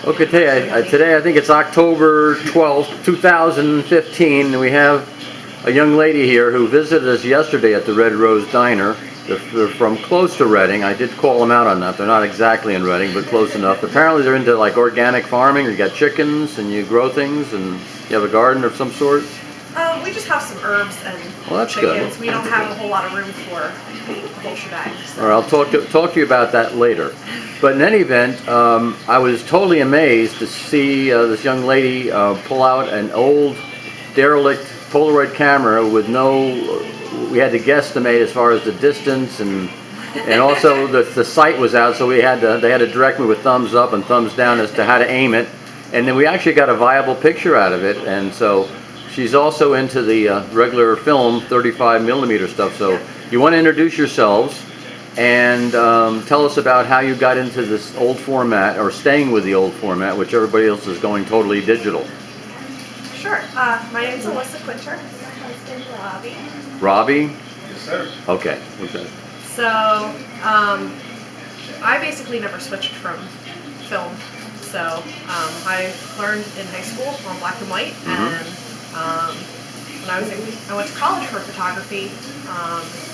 Okay, today I think it's October 12th, 2015, and we have a young lady here who visited us yesterday at the Red Rose Diner. They're from close to Reading. I did call them out on that. They're not exactly in Reading, but close enough. Apparently they're into like organic farming. You got chickens and you grow things and you have a garden of some sort. We just have some herbs and that's chickens. good. We don't have a whole lot of room for the whole shebang. So. All right, I'll talk to you about that later. But in any event, I was totally amazed to see this young lady pull out an old derelict Polaroid camera with we had to guesstimate as far as the distance and also the sight was out, so they had to direct me with thumbs up and thumbs down as to how to aim it. And then we actually got a viable picture out of it, and so she's also into the regular film 35mm stuff. So you want to introduce yourselves and tell us about how you got into this old format, or staying with the old format, which everybody else is going totally digital. Sure. My name's Alyssa Quinter. My husband, Robbie. Robbie? Yes, sir. Okay. So, I basically never switched from film. So, I learned in high school on black and white, and when I went to college for photography.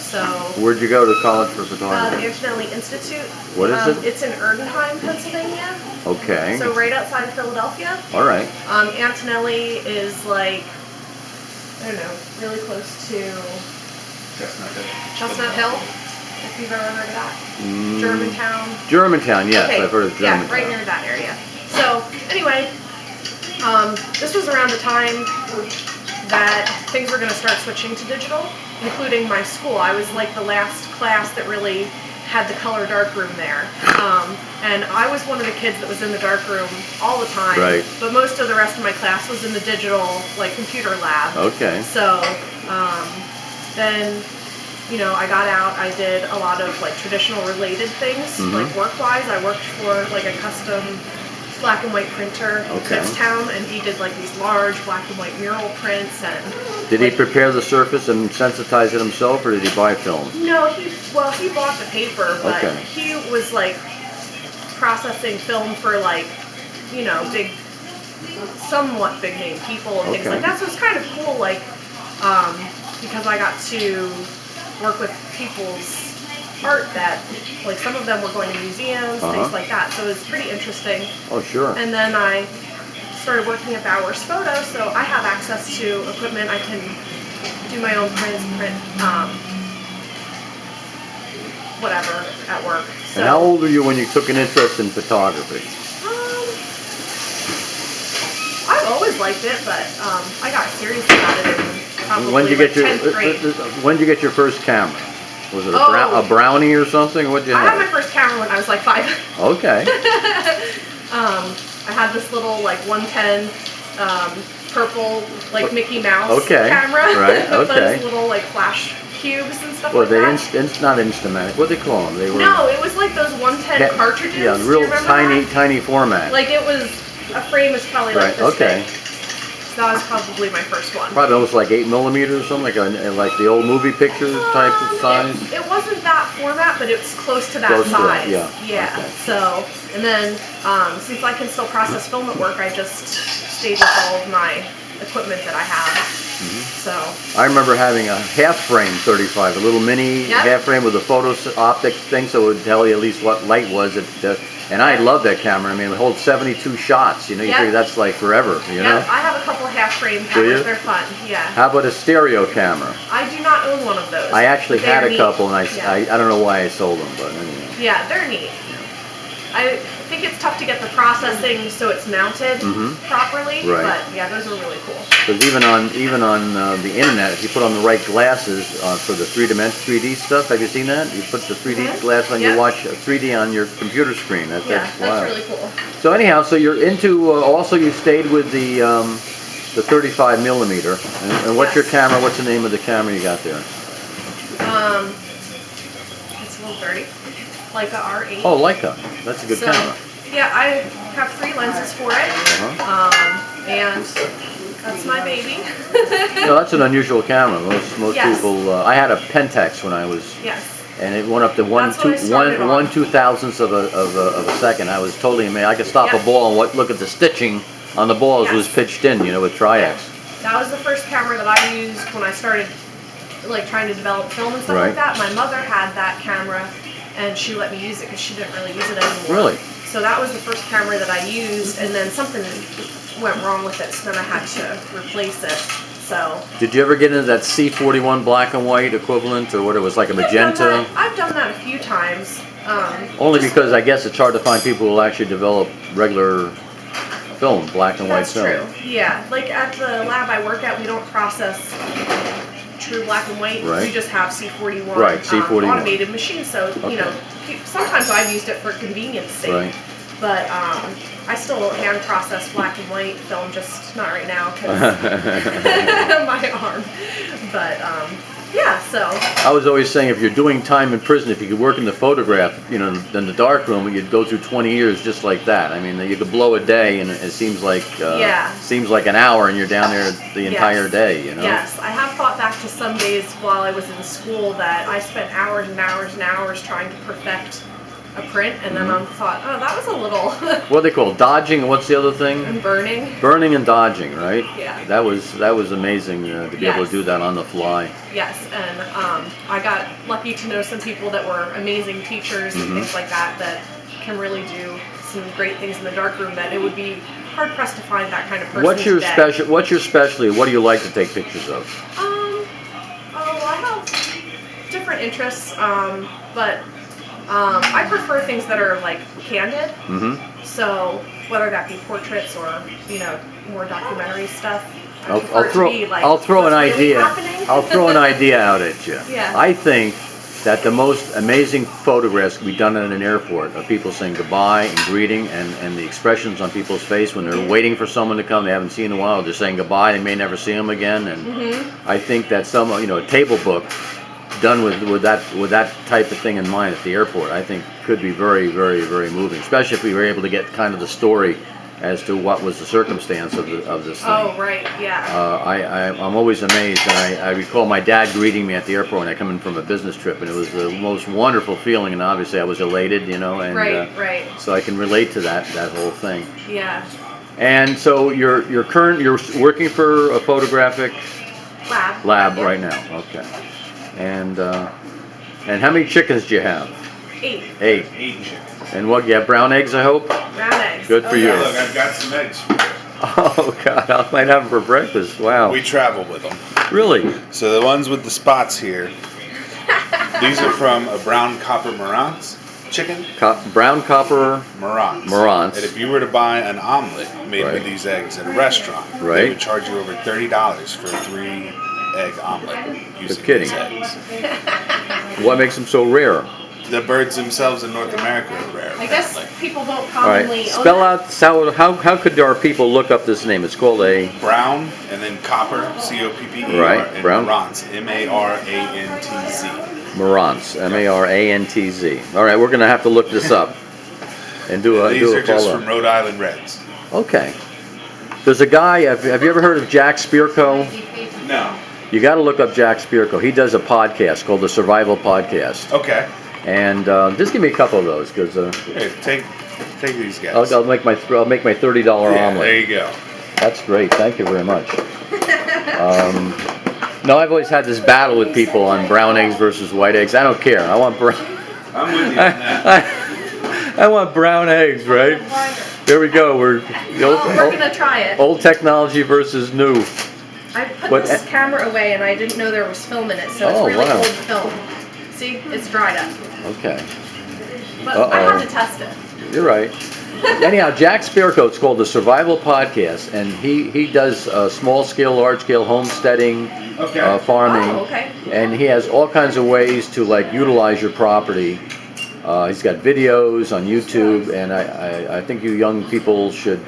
So where'd you go to college for photography? The Antonelli Institute. What is it? It's in Erdenheim, Pennsylvania. Okay. So right outside of Philadelphia. All right. Antonelli is like, I don't know, really close to Chestnut Hill, if you've ever heard of that. Germantown. Germantown, yes, Okay. I've heard of Germantown. Yeah, right near that area. So anyway, this was around the time that things were going to start switching to digital, including my school. I was like the last class that really had the color darkroom there. And I was one of the kids that was in the darkroom all the time. Right. But most of the rest of my class was in the digital, like, computer lab. Okay. So then, you know, I got out, I did a lot of like traditional related things, like work-wise. I worked for like a custom black and white printer in Kutztown, and he did like these large black and white mural prints. And did he prepare the surface and sensitize it himself, or did he buy film? No, he bought the paper, but he was like processing film for like, you know, somewhat big name people and things like that. So it's kind of cool, like, because I got to work with people's art that, like, some of them were going to museums, things like that. So it was pretty interesting. Oh, sure. And then I started working at Bowers Photo, so I have access to equipment. I can do my own print whatever at work. So, and how old were you when you took an interest in photography? I've always liked it, but I got serious about it in probably When did you get 10th grade. When did you get your first camera? Was it a Brownie or something? What did you have? I had my first camera when I was like 5. Okay. I had this little like 110 purple like Mickey Mouse camera. Right. With those little like flash cubes and stuff like that. Not Instamatic. What do they call them? They were. No, it was like those 110 cartridges. Yeah, real tiny format. Like it was, a frame is probably like this big. So that was probably my first one. Probably almost like 8mm or something, like the old movie picture type of size. It wasn't that format, but it was close to that size. Yeah. Okay. So, and then since I can still process film at work, I just stayed with all of my equipment that I have. So I remember having a half frame 35, a little mini half frame with a photo optic thing, so it would tell you at least what light was. And I love that camera. I mean, it holds 72 shots. You know, you figure that's like forever. You know. I have a couple half frame cameras. They're fun. Yeah. How about a stereo camera? I do not own one of those. I actually had a couple, and I don't know why I sold them, but anyway. Yeah, they're neat. I think it's tough to get the processing so it's mounted properly, but yeah, those are really cool. Because even on the internet, if you put on the right glasses for the 3D stuff, have you seen that? You put the 3D glass on, you watch 3D on your computer screen. That's really cool. So anyhow, so you're into also you stayed with the 35mm, and what's your camera? What's the name of the camera you got there? It's a little dirty. Leica R8. Oh, Leica. That's a good camera. Yeah, I have 3 lenses for it, and that's my baby. No, that's an unusual camera. Most people. I had a Pentax when I was and it went up to That's what I started on. 1/2000th of a second. I was totally amazed. I could stop a ball and look at the stitching on the balls was pitched in, you know, with Tri-X. That was the first camera that I used when I started like trying to develop film and stuff like that. My mother had that camera, and she let me use it because she didn't really use it anymore. Really? So that was the first camera that I used, and then something went wrong with it, so then I had to replace it. So. Did you ever get into that C41 black and white equivalent, or what it was like a magenta? I've done that a few times. Only because I guess it's hard to find people who will actually develop regular film, black and white film. That's true. Yeah, like at the lab I work at, we don't process true black and white. Right. We just have C41, C41 automated machines. So you know, sometimes I've used it for convenience sake. Right. But I still hand process black and white film, just not right now because my arm. But yeah, so. I was always saying, if you're doing time in prison, if you could work in the photograph, you know, in the dark room, you'd go through 20 years just like that. I mean, you could blow a day, and it seems like an hour, and you're down there the entire day. You know. Yes, I have thought back to some days while I was in school that I spent hours and hours and hours trying to perfect a print, and then I thought, oh, that was a little. What they call dodging, and what's the other thing? And burning. Burning and dodging, right? Yeah. That was amazing to be able to do that on the fly. Yes, and I got lucky to know some people that were amazing teachers and things like that that can really do some great things in the darkroom. That it would be hard pressed to find that kind of person. What's your today. What's your specialty? What do you like to take pictures of? I have different interests, but. I prefer things that are like candid. So whether that be portraits or more documentary stuff. I'll throw an idea. I'll throw an idea out at you. Yeah. I think that the most amazing photographs can be done at an airport of people saying goodbye and greeting, and the expressions on people's face when they're waiting for someone to come they haven't seen in a while. They're saying goodbye. They may never see them again. And I think that a table book done with that type of thing in mind at the airport, I think could be very, very, very moving, especially if we were able to get kind of the story as to what was the circumstance of this thing. Oh, right, yeah. I'm always amazed, and I recall my dad greeting me at the airport when I come in from a business trip, and it was the most wonderful feeling, and obviously I was elated, and right. So I can relate to that whole thing. Yeah. And so you're working for a photographic lab right now. Okay. And how many chickens do you have? 8. 8 chickens. And what, you have brown eggs, I hope? Brown eggs. Good for you. Look, I've got some eggs for you. Oh, God, I might have them for breakfast. Wow. We travel with them. Really? So the ones with the spots here, these are from a brown copper Marantz chicken. Brown copper Marantz. And if you were to buy an omelet made with these eggs at a restaurant, they would charge you over $30 for a 3-egg omelet using these eggs. What makes them so rare? The birds themselves in North America are rare. I guess people don't commonly own Spell out, how could our people look up this name? It's called a... Brown, and then copper, C-O-P-P-E-R, and brown. Marantz, M-A-R-A-N-T-Z. Marantz, M-A-R-A-N-T-Z. All right, we're going to have to look this up and do a These do are a just follow-up. from Rhode Island Reds. Okay. There's a guy, have you ever heard of Jack Spirko? No. You got to look up Jack Spirko. He does a podcast called the Survival Podcast. Okay. And just give me a couple of those, because Here, take these guys. I'll make my $30 omelet. There you go. That's great. Thank you very much. No, I've always had this battle with people on brown eggs versus white eggs. I don't care. I want brown. I'm with you on that. I want brown eggs, right? There we go. We're gonna try it. Old technology versus new. I put this camera away and I didn't know there was film in it, so it's really old film. See, it's dried up. Okay. But I had to test it. You're right. Anyhow, Jack Spirko, it's called the Survival Podcast, and he does small scale, large scale homesteading, farming, and he has all kinds of ways to utilize your property. He's got videos on YouTube, and I think you young people should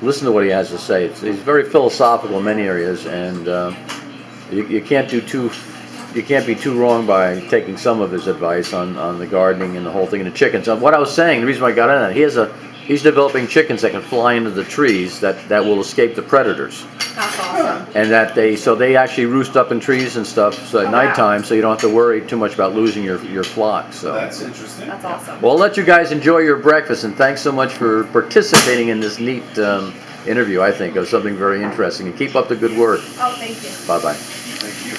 listen to what he has to say. He's very philosophical in many areas, and you can't be too wrong by taking some of his advice on the gardening and the whole thing and the chickens. What I was saying, the reason why I got on that, he has a he's developing chickens that can fly into the trees that will escape the predators. That's awesome. And that they actually roost up in trees and stuff so at nighttime, so you don't have to worry too much about losing your flock. So that's interesting. That's awesome. Well, I'll let you guys enjoy your breakfast, and thanks so much for participating in this neat interview. I think of something very interesting, and keep up the good work. Oh, thank you. Bye bye. Thank you.